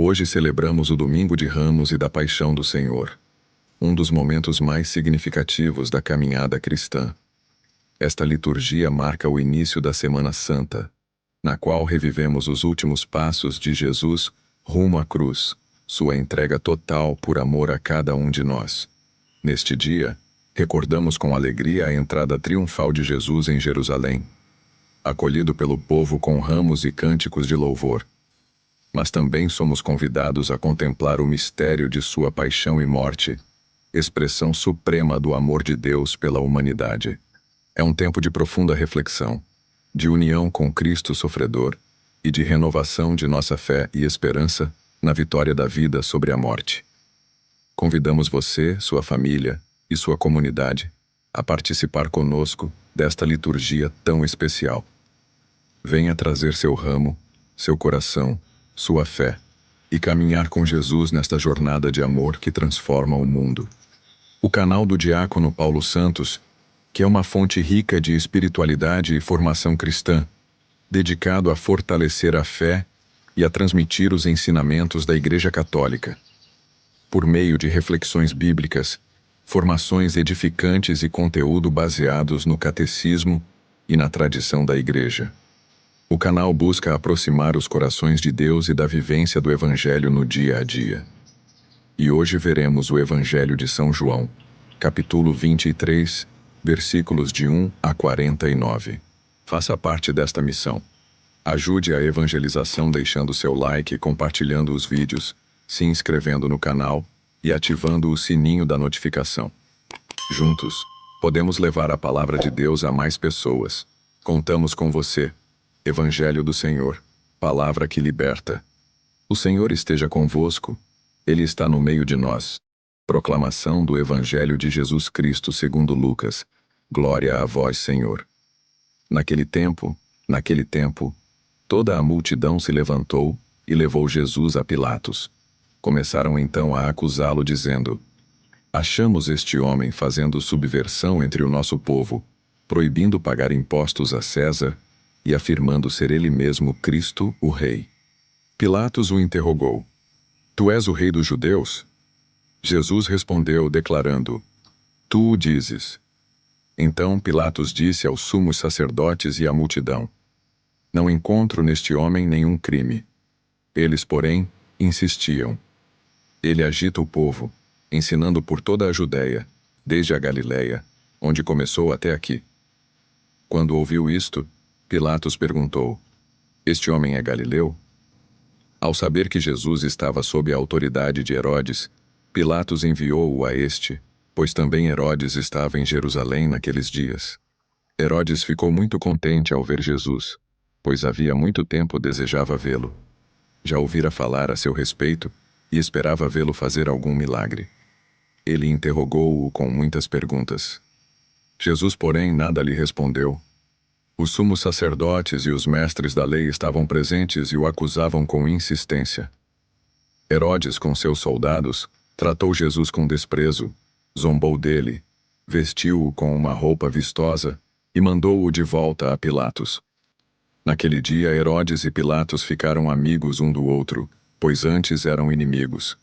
Hoje celebramos o Domingo de Ramos e da Paixão do Senhor, um dos momentos mais significativos da caminhada cristã. Esta liturgia marca o início da Semana Santa, na qual revivemos os últimos passos de Jesus rumo à cruz, sua entrega total por amor a cada um de nós. Neste dia, recordamos com alegria a entrada triunfal de Jesus em Jerusalém, acolhido pelo povo com ramos e cânticos de louvor. Mas também somos convidados a contemplar o mistério de sua paixão e morte, expressão suprema do amor de Deus pela humanidade. É um tempo de profunda reflexão, de união com Cristo sofredor e de renovação de nossa fé e esperança na vitória da vida sobre a morte. Convidamos você, sua família e sua comunidade a participar conosco desta liturgia tão especial. Venha trazer seu ramo, seu coração, sua fé, e caminhar com Jesus nesta jornada de amor que transforma o mundo. O canal do Diácono Paulo Santos, que é uma fonte rica de espiritualidade e formação cristã, dedicado a fortalecer a fé e a transmitir os ensinamentos da Igreja Católica. Por meio de reflexões bíblicas, formações edificantes e conteúdo baseados no catecismo e na tradição da Igreja. O canal busca aproximar os corações de Deus e da vivência do Evangelho no dia a dia. E hoje veremos o Evangelho de São João, capítulo 23, versículos de 1 a 49. Faça parte desta missão. Ajude a evangelização deixando seu like e compartilhando os vídeos, se inscrevendo no canal e ativando o sininho da notificação. Juntos, podemos levar a palavra de Deus a mais pessoas. Contamos com você. Evangelho do Senhor, palavra que liberta. O Senhor esteja convosco, Ele está no meio de nós. Proclamação do Evangelho de Jesus Cristo segundo Lucas. Glória a vós, Senhor. Naquele tempo, toda a multidão se levantou e levou Jesus a Pilatos. Começaram então a acusá-lo, dizendo: Achamos este homem fazendo subversão entre o nosso povo, proibindo pagar impostos a César e afirmando ser ele mesmo Cristo, o Rei. Pilatos o interrogou: Tu és o Rei dos Judeus? Jesus respondeu, declarando: Tu o dizes. Então Pilatos disse aos sumos sacerdotes e à multidão: Não encontro neste homem nenhum crime. Eles, porém, insistiam: Ele agita o povo, ensinando por toda a Judéia, desde a Galiléia, onde começou até aqui. Quando ouviu isto, Pilatos perguntou: Este homem é galileu? Ao saber que Jesus estava sob a autoridade de Herodes, Pilatos enviou-o a este, pois também Herodes estava em Jerusalém naqueles dias. Herodes ficou muito contente ao ver Jesus, pois havia muito tempo desejava vê-lo. Já ouvira falar a seu respeito e esperava vê-lo fazer algum milagre. Ele interrogou-o com muitas perguntas. Jesus, porém, nada lhe respondeu. Os sumos sacerdotes e os mestres da lei estavam presentes e o acusavam com insistência. Herodes, com seus soldados, tratou Jesus com desprezo, zombou dele, vestiu-o com uma roupa vistosa e mandou-o de volta a Pilatos. Naquele dia Herodes e Pilatos ficaram amigos um do outro, pois antes eram inimigos.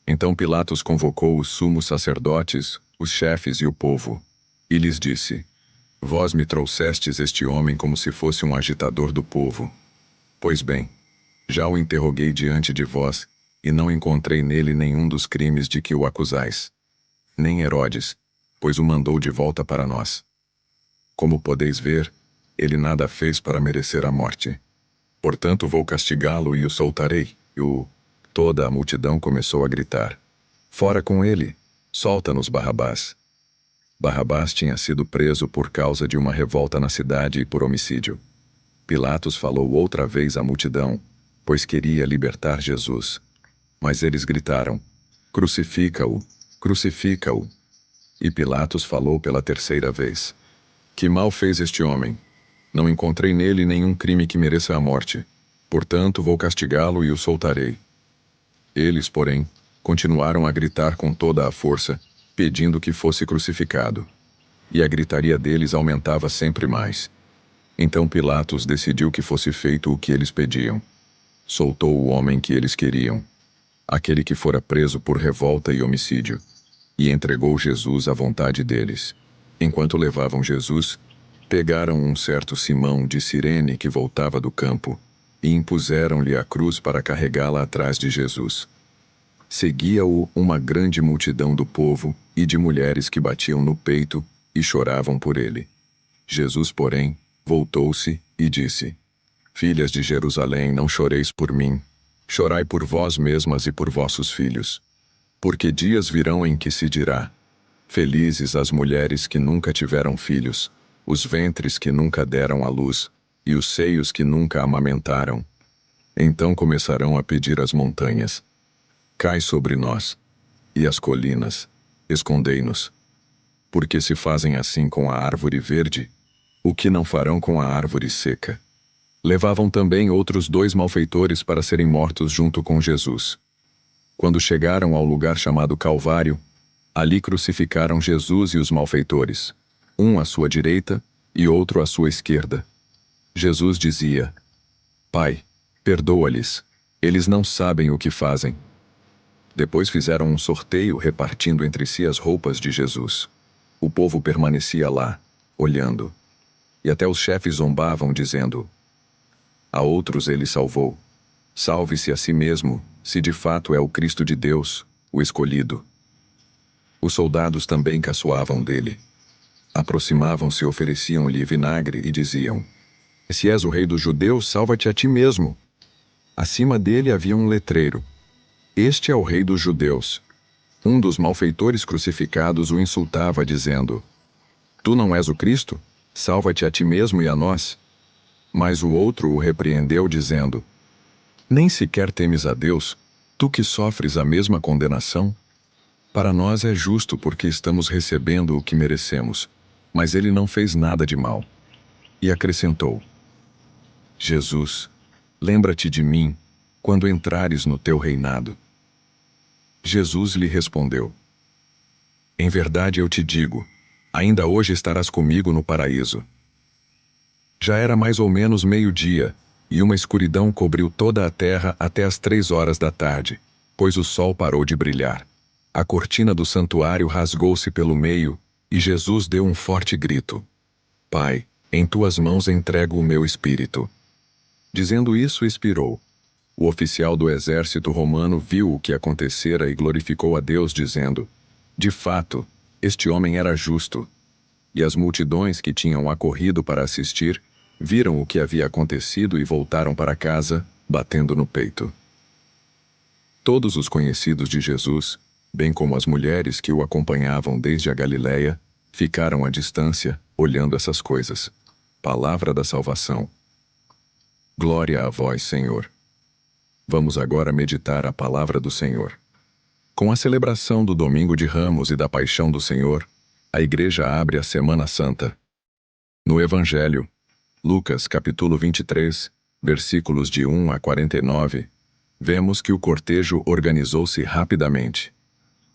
Então Pilatos convocou os sumos sacerdotes, os chefes e o povo, e lhes disse: Vós me trouxestes este homem como se fosse um agitador do povo. Pois bem, já o interroguei diante de vós, e não encontrei nele nenhum dos crimes de que o acusais. Nem Herodes, pois o mandou de volta para nós. Como podeis ver, ele nada fez para merecer a morte. Portanto vou castigá-lo e o soltarei. Toda a multidão começou a gritar: Fora com ele! Solta-nos Barrabás! Barrabás tinha sido preso por causa de uma revolta na cidade e por homicídio. Pilatos falou outra vez à multidão, pois queria libertar Jesus. Mas eles gritaram: Crucifica-o! Crucifica-o! E Pilatos falou pela terceira vez: Que mal fez este homem? Não encontrei nele nenhum crime que mereça a morte. Portanto, vou castigá-lo e o soltarei. Eles, porém, continuaram a gritar com toda a força, pedindo que fosse crucificado. E a gritaria deles aumentava sempre mais. Então Pilatos decidiu que fosse feito o que eles pediam. Soltou o homem que eles queriam, aquele que fora preso por revolta e homicídio, e entregou Jesus à vontade deles. Enquanto levavam Jesus, pegaram um certo Simão de Cirene que voltava do campo, e impuseram-lhe a cruz para carregá-la atrás de Jesus. Seguia-o uma grande multidão do povo e de mulheres que batiam no peito e choravam por ele. Jesus, porém, voltou-se e disse: Filhas de Jerusalém, não choreis por mim, chorai por vós mesmas e por vossos filhos. Porque dias virão em que se dirá: Felizes as mulheres que nunca tiveram filhos, os ventres que nunca deram à luz, e os seios que nunca amamentaram. Então começarão a pedir às montanhas: Cai sobre nós, e às colinas: Escondei-nos. Porque se fazem assim com a árvore verde, o que não farão com a árvore seca? Levavam também outros 2 malfeitores para serem mortos junto com Jesus. Quando chegaram ao lugar chamado Calvário, ali crucificaram Jesus e os malfeitores, um à sua direita e outro à sua esquerda. Jesus dizia: Pai, perdoa-lhes, eles não sabem o que fazem. Depois fizeram um sorteio repartindo entre si as roupas de Jesus. O povo permanecia lá, olhando. E até os chefes zombavam, dizendo: A outros ele salvou. Salve-se a si mesmo, se de fato é o Cristo de Deus, o escolhido. Os soldados também caçoavam dele. Aproximavam-se, ofereciam-lhe vinagre e diziam: Se és o rei dos judeus, salva-te a ti mesmo. Acima dele havia um letreiro: Este é o rei dos judeus. Um dos malfeitores crucificados o insultava, dizendo: Tu não és o Cristo? Salva-te a ti mesmo e a nós. Mas o outro o repreendeu, dizendo: Nem sequer temes a Deus, tu que sofres a mesma condenação? Para nós é justo porque estamos recebendo o que merecemos, mas ele não fez nada de mal. E acrescentou: Jesus, lembra-te de mim, quando entrares no teu reinado. Jesus lhe respondeu: Em verdade eu te digo, ainda hoje estarás comigo no paraíso. Já era mais ou menos meio-dia, e uma escuridão cobriu toda a terra até as 3 horas da tarde, pois o sol parou de brilhar. A cortina do santuário rasgou-se pelo meio, e Jesus deu um forte grito: Pai, em tuas mãos entrego o meu espírito. Dizendo isso, expirou. O oficial do exército romano viu o que acontecera e glorificou a Deus, dizendo: De fato, este homem era justo. E as multidões que tinham acorrido para assistir, viram o que havia acontecido e voltaram para casa, batendo no peito. Todos os conhecidos de Jesus, bem como as mulheres que o acompanhavam desde a Galiléia, ficaram à distância, olhando essas coisas. Palavra da salvação. Glória a vós, Senhor. Vamos agora meditar a palavra do Senhor. Com a celebração do Domingo de Ramos e da Paixão do Senhor, a Igreja abre a Semana Santa. No Evangelho, Lucas capítulo 23, versículos de 1 a 49, vemos que o cortejo organizou-se rapidamente.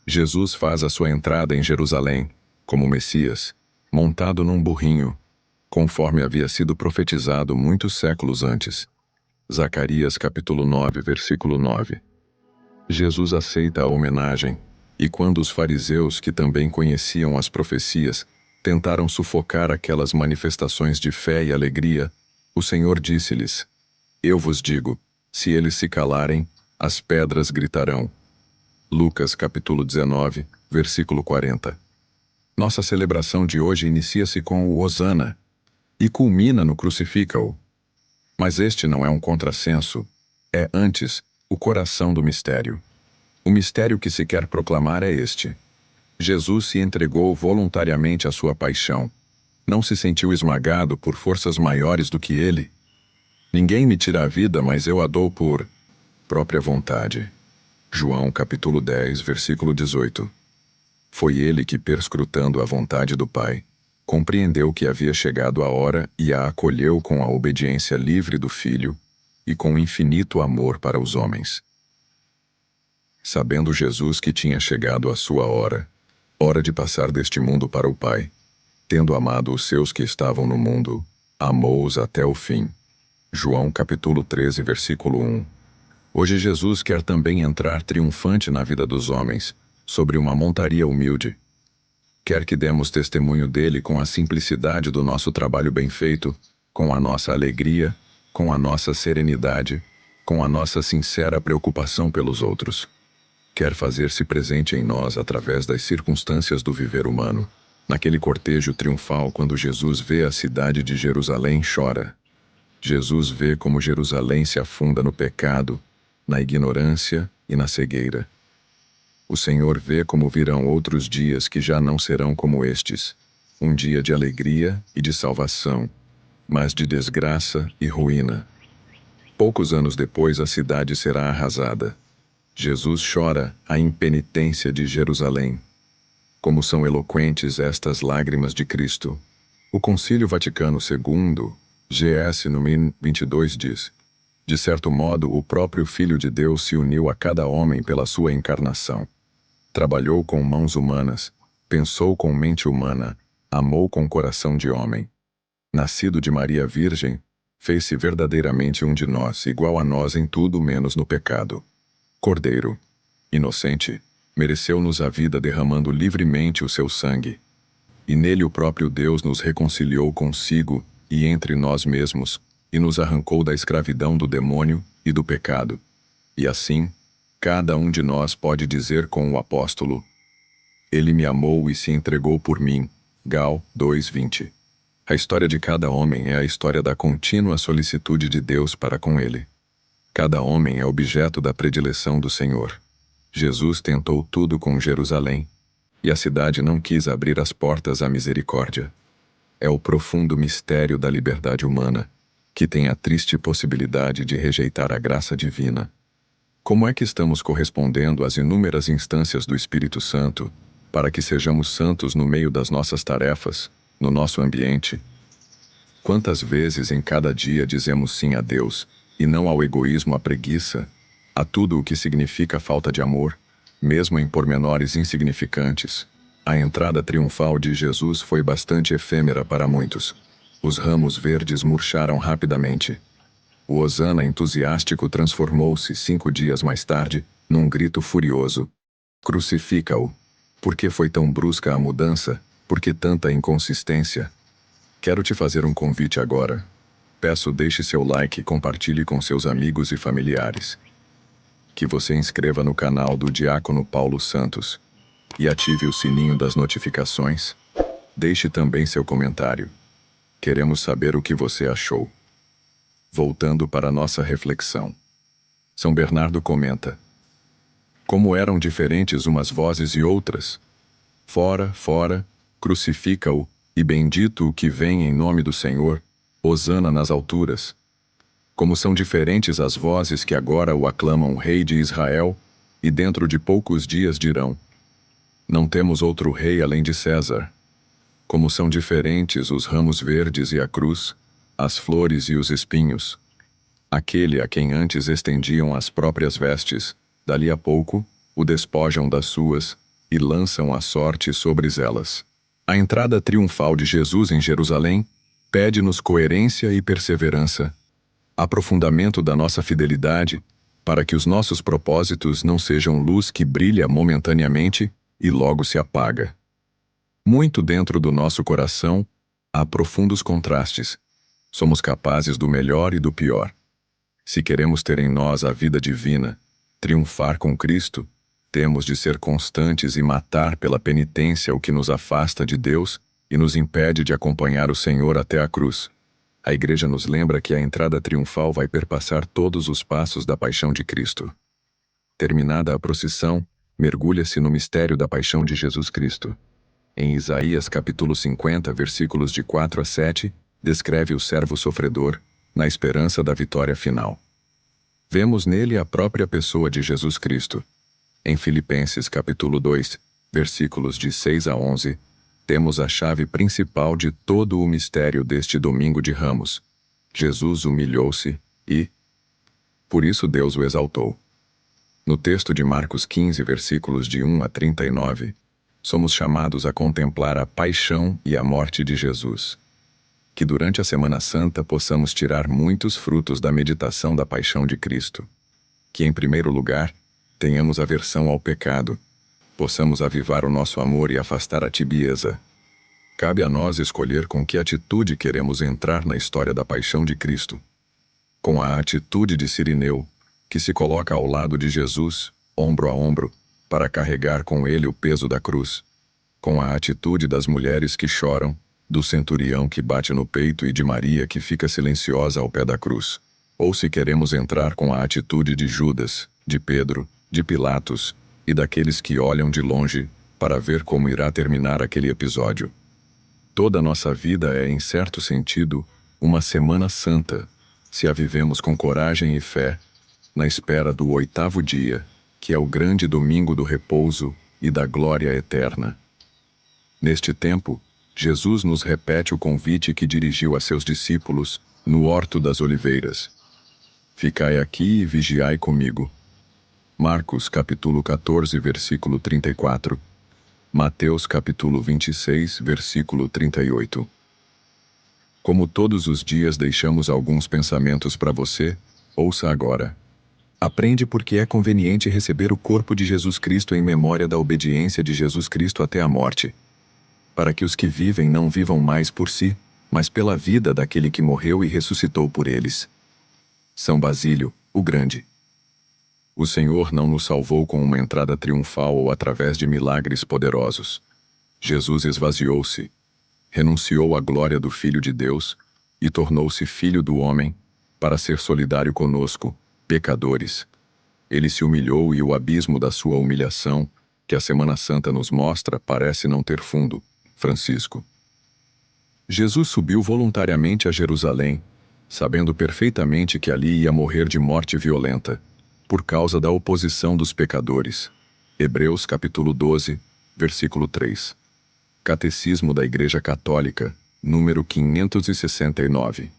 Jesus faz a sua entrada em Jerusalém, como Messias, montado num burrinho, conforme havia sido profetizado muitos séculos antes. Zacarias capítulo 9, versículo 9. Jesus aceita a homenagem, e quando os fariseus, que também conheciam as profecias, tentaram sufocar aquelas manifestações de fé e alegria, o Senhor disse-lhes: Eu vos digo, se eles se calarem, as pedras gritarão. Lucas capítulo 19, versículo 40. Nossa celebração de hoje inicia-se com o Hosana e culmina no Crucifica-o. Mas este não é um contrassenso, é antes o coração do mistério. O mistério que se quer proclamar é este: Jesus se entregou voluntariamente à sua paixão. Não se sentiu esmagado por forças maiores do que ele. Ninguém me tira a vida, mas eu a dou por própria vontade. João capítulo 10, versículo 18. Foi ele que, perscrutando a vontade do Pai, compreendeu que havia chegado a hora e a acolheu com a obediência livre do Filho e com infinito amor para os homens. Sabendo Jesus que tinha chegado a sua hora, hora de passar deste mundo para o Pai, tendo amado os seus que estavam no mundo, amou-os até o fim. João capítulo 13, versículo 1. Hoje Jesus quer também entrar triunfante na vida dos homens, sobre uma montaria humilde. Quer que demos testemunho dele com a simplicidade do nosso trabalho bem feito, com a nossa alegria, com a nossa serenidade, com a nossa sincera preocupação pelos outros. Quer fazer-se presente em nós através das circunstâncias do viver humano. Naquele cortejo triunfal, quando Jesus vê a cidade de Jerusalém, chora. Jesus vê como Jerusalém se afunda no pecado, na ignorância e na cegueira. O Senhor vê como virão outros dias que já não serão como estes, um dia de alegria e de salvação, mas de desgraça e ruína. Poucos anos depois a cidade será arrasada. Jesus chora a impenitência de Jerusalém. Como são eloquentes estas lágrimas de Cristo. O Concílio Vaticano II, GS Numin 22 diz: de certo modo, o próprio Filho de Deus se uniu a cada homem pela sua encarnação. Trabalhou com mãos humanas, pensou com mente humana, amou com coração de homem. Nascido de Maria Virgem, fez-se verdadeiramente um de nós, igual a nós em tudo menos no pecado. Cordeiro, inocente, mereceu-nos a vida derramando livremente o seu sangue. E nele o próprio Deus nos reconciliou consigo e entre nós mesmos, e nos arrancou da escravidão do demônio e do pecado. E assim, cada um de nós pode dizer com o apóstolo: Ele me amou e se entregou por mim. Gal 2:20. A história de cada homem é a história da contínua solicitude de Deus para com ele. Cada homem é objeto da predileção do Senhor. Jesus tentou tudo com Jerusalém, e a cidade não quis abrir as portas à misericórdia. É o profundo mistério da liberdade humana, que tem a triste possibilidade de rejeitar a graça divina. Como é que estamos correspondendo às inúmeras instâncias do Espírito Santo, para que sejamos santos no meio das nossas tarefas, no nosso ambiente? Quantas vezes em cada dia dizemos sim a Deus, e não ao egoísmo, à preguiça, a tudo o que significa falta de amor, mesmo em pormenores insignificantes? A entrada triunfal de Jesus foi bastante efêmera para muitos. Os ramos verdes murcharam rapidamente. O hosana entusiástico transformou-se 5 dias mais tarde num grito furioso: Crucifica-o! Por que foi tão brusca a mudança? Por que tanta inconsistência? Quero te fazer um convite agora. Peço deixe seu like e compartilhe com seus amigos e familiares. Que você inscreva no canal do Diácono Paulo Santos e ative o sininho das notificações. Deixe também seu comentário. Queremos saber o que você achou. Voltando para nossa reflexão. São Bernardo comenta: como eram diferentes umas vozes e outras. Fora, fora, crucifica-o, e bendito o que vem em nome do Senhor, hosana nas alturas. Como são diferentes as vozes que agora o aclamam Rei de Israel, e dentro de poucos dias dirão: não temos outro rei além de César. Como são diferentes os ramos verdes e a cruz, as flores e os espinhos. Aquele a quem antes estendiam as próprias vestes, dali a pouco, o despojam das suas, e lançam a sorte sobre elas. A entrada triunfal de Jesus em Jerusalém pede-nos coerência e perseverança, aprofundamento da nossa fidelidade, para que os nossos propósitos não sejam luz que brilha momentaneamente e logo se apaga. Muito dentro do nosso coração há profundos contrastes. Somos capazes do melhor e do pior. Se queremos ter em nós a vida divina, triunfar com Cristo, temos de ser constantes e matar pela penitência o que nos afasta de Deus e nos impede de acompanhar o Senhor até a cruz. A Igreja nos lembra que a entrada triunfal vai perpassar todos os passos da paixão de Cristo. Terminada a procissão, mergulha-se no mistério da paixão de Jesus Cristo. Em Isaías capítulo 50, versículos de 4 a 7, descreve o servo sofredor, na esperança da vitória final. Vemos nele a própria pessoa de Jesus Cristo. Em Filipenses capítulo 2, versículos de 6 a 11, temos a chave principal de todo o mistério deste domingo de Ramos. Jesus humilhou-se e, por isso Deus o exaltou. No texto de Marcos 15, versículos de 1 a 39, somos chamados a contemplar a paixão e a morte de Jesus. Que durante a Semana Santa possamos tirar muitos frutos da meditação da paixão de Cristo. Que, em primeiro lugar, tenhamos aversão ao pecado, possamos avivar o nosso amor e afastar a tibieza. Cabe a nós escolher com que atitude queremos entrar na história da paixão de Cristo. Com a atitude de Cirineu, que se coloca ao lado de Jesus, ombro a ombro, para carregar com ele o peso da cruz. Com a atitude das mulheres que choram, do centurião que bate no peito e de Maria que fica silenciosa ao pé da cruz. Ou se queremos entrar com a atitude de Judas, de Pedro, de Pilatos e daqueles que olham de longe para ver como irá terminar aquele episódio. Toda nossa vida é, em certo sentido, uma Semana Santa, se a vivemos com coragem e fé, na espera do 8º dia, que é o grande domingo do repouso e da glória eterna. Neste tempo, Jesus nos repete o convite que dirigiu a seus discípulos no Horto das Oliveiras. Ficai aqui e vigiai comigo. Marcos capítulo 14, versículo 34. Mateus capítulo 26, versículo 38. Como todos os dias deixamos alguns pensamentos para você, ouça agora. Aprende porque é conveniente receber o corpo de Jesus Cristo em memória da obediência de Jesus Cristo até a morte, para que os que vivem não vivam mais por si, mas pela vida daquele que morreu e ressuscitou por eles. São Basílio, o Grande. O Senhor não nos salvou com uma entrada triunfal ou através de milagres poderosos. Jesus esvaziou-se, renunciou à glória do Filho de Deus e tornou-se filho do homem, para ser solidário conosco, pecadores. Ele se humilhou e o abismo da sua humilhação, que a Semana Santa nos mostra, parece não ter fundo. Francisco. Jesus subiu voluntariamente a Jerusalém, sabendo perfeitamente que ali ia morrer de morte violenta, por causa da oposição dos pecadores. Hebreus capítulo 12, versículo 3. Catecismo da Igreja Católica, número 569.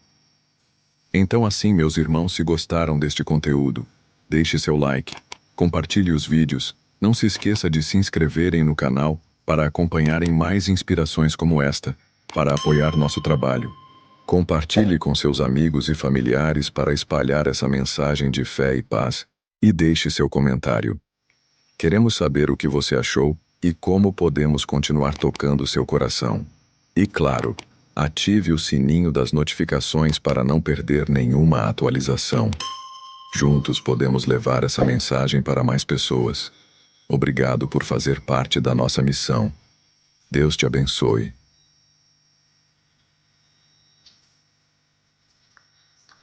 Então assim, meus irmãos, se gostaram deste conteúdo, deixe seu like, compartilhe os vídeos, não se esqueça de se inscreverem no canal para acompanharem mais inspirações como esta, para apoiar nosso trabalho. Compartilhe com seus amigos e familiares para espalhar essa mensagem de fé e paz, e deixe seu comentário. Queremos saber o que você achou e como podemos continuar tocando seu coração. E claro, ative o sininho das notificações para não perder nenhuma atualização. Juntos podemos levar essa mensagem para mais pessoas. Obrigado por fazer parte da nossa missão. Deus te abençoe.